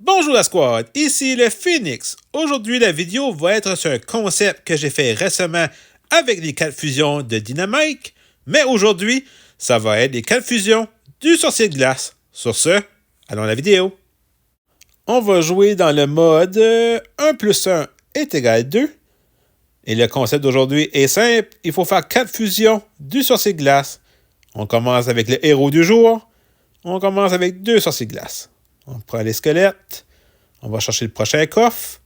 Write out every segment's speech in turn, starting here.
Bonjour la squad, ici le Phoenix. Aujourd'hui, la vidéo va être sur un concept que j'ai fait récemment avec les 4 fusions de Dynamite, mais aujourd'hui, ça va être les 4 fusions du sorcier de glace. Sur ce, allons à la vidéo. On va jouer dans le mode 1 plus 1 est égal à 2. Et le concept d'aujourd'hui est simple, il faut faire 4 fusions du sorcier de glace. On commence avec le héros du jour. On commence avec 2 sorciers de glace. On prend les squelettes. On va chercher le prochain coffre.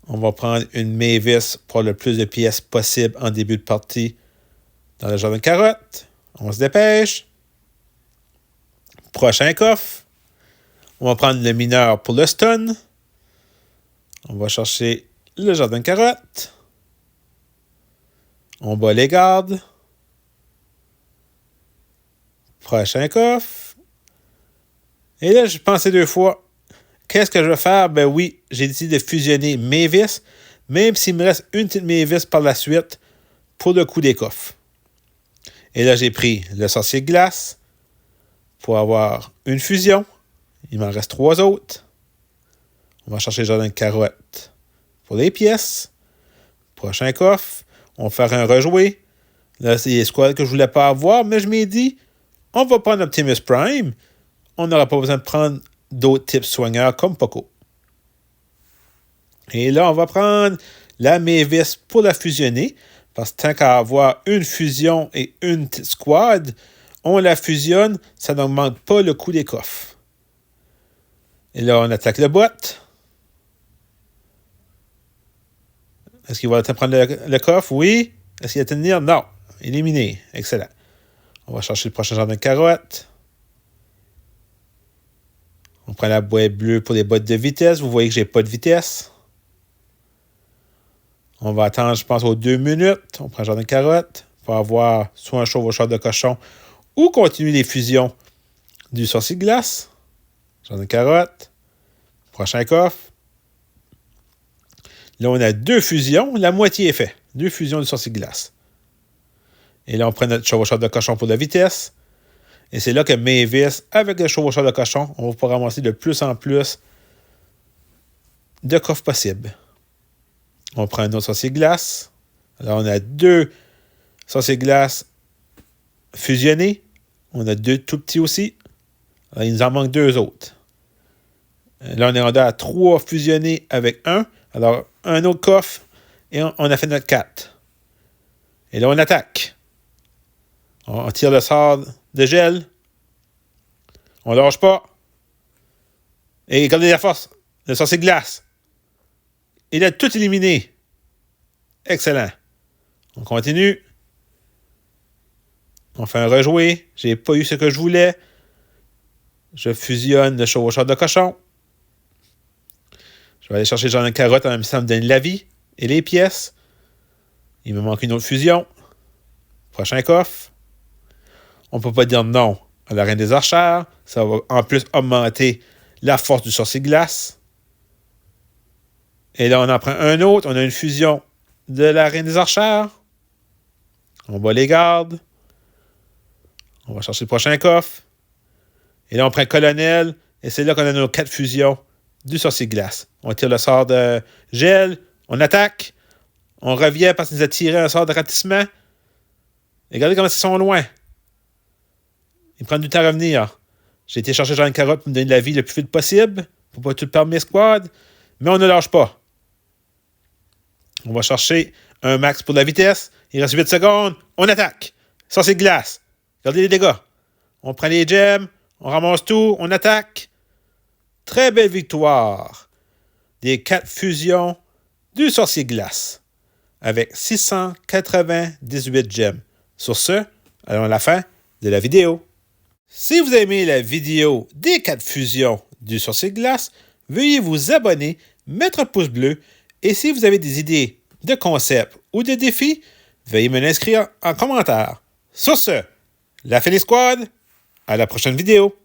On va prendre une Mavis pour le plus de pièces possible en début de partie dans le jardin de carottes. On se dépêche. Prochain coffre. On va prendre le mineur pour le stun. On va chercher le jardin de carottes. On bat les gardes. Prochain coffre. Et là, je pensais 2 fois. Qu'est-ce que je vais faire? Ben oui, j'ai décidé de fusionner Mavis, même s'il me reste une petite Mavis par la suite pour le coup des coffres. Et là, j'ai pris le sorcier de glace pour avoir une fusion. Il m'en reste 3 autres. On va chercher le jardin de carottes pour les pièces. Prochain coffre. On va faire un rejoué. Là, c'est les squads que je voulais pas avoir, mais je m'ai dit, on va prendre Optimus Prime. On n'aura pas besoin de prendre d'autres types soigneurs comme Poco. Et là, on va prendre la Mavis pour la fusionner. Parce que tant qu'à avoir une fusion et une petite squad, on la fusionne, ça n'augmente pas le coût des coffres. Et là, on attaque le bot. Est-ce qu'il va prendre le coffre? Oui. Est-ce qu'il va tenir? Non. Éliminé. Excellent. On va chercher le prochain jardin de carottes. On prend la boîte bleue pour les bottes de vitesse. Vous voyez que j'ai pas de vitesse. On va attendre, je pense, aux 2 minutes. On prend le jardin de carottes pour avoir soit un chevaucheur de cochon ou continuer les fusions du sorcier de glace. Jardin de carottes. Prochain coffre. Là, on a 2 fusions. La moitié est faite. 2 fusions du sorcier de glace. Et là, on prend notre chevaucheur de cochon pour la vitesse. Et c'est là que Mavis, avec le chevaucheur de cochon, on va pouvoir ramasser de plus en plus de coffres possibles. On prend un autre sorcier de glace. Alors, on a 2 sorciers de glace fusionnés. On a 2 tout petits aussi. Alors, il nous en manque 2 autres. Là, on est rendu à 3 fusionnés avec 1. Alors, un autre coffre. Et on a fait notre 4. Et là, on attaque. On tire le sort de gel. On lâche pas. Et regardez la force. Le sorcier de glace. Il a tout éliminé. Excellent. On continue. On fait un rejoué. J'ai pas eu ce que je voulais. Je fusionne le chevaucheur de cochon. Je vais aller chercher le jardin de carotte en même temps ça me donne la vie et les pièces. Il me manque une autre fusion. Prochain coffre. On ne peut pas dire non à la reine des archères. Ça va en plus augmenter la force du sorcier de glace. Et là, on en prend un autre. On a une fusion de la reine des archères. On bat les gardes. On va chercher le prochain coffre. Et là, on prend un colonel. Et c'est là qu'on a nos 4 fusions du sorcier de glace. On tire le sort de gel. On attaque. On revient parce qu'il nous a tiré un sort de ratissement. Et regardez comment ils sont loin. Ils prennent du temps à revenir. J'ai été chercher Jean de Carotte pour me donner de la vie le plus vite possible. Pour pas tout perdre mes squads. Mais on ne lâche pas. On va chercher un max pour la vitesse. Il reste 8 secondes. On attaque. Ça, c'est glace. Regardez les dégâts. On prend les gemmes. On ramasse tout. On attaque. Très belle victoire des 4 fusions du sorcier glace. Avec 698 gemmes. Sur ce, allons à la fin de la vidéo. Si vous aimez la vidéo des 4 fusions du sorcier glace, veuillez vous abonner, mettre un pouce bleu et si vous avez des idées de concepts ou de défis, veuillez me l'inscrire en commentaire. Sur ce, la Phoenix Squad, à la prochaine vidéo.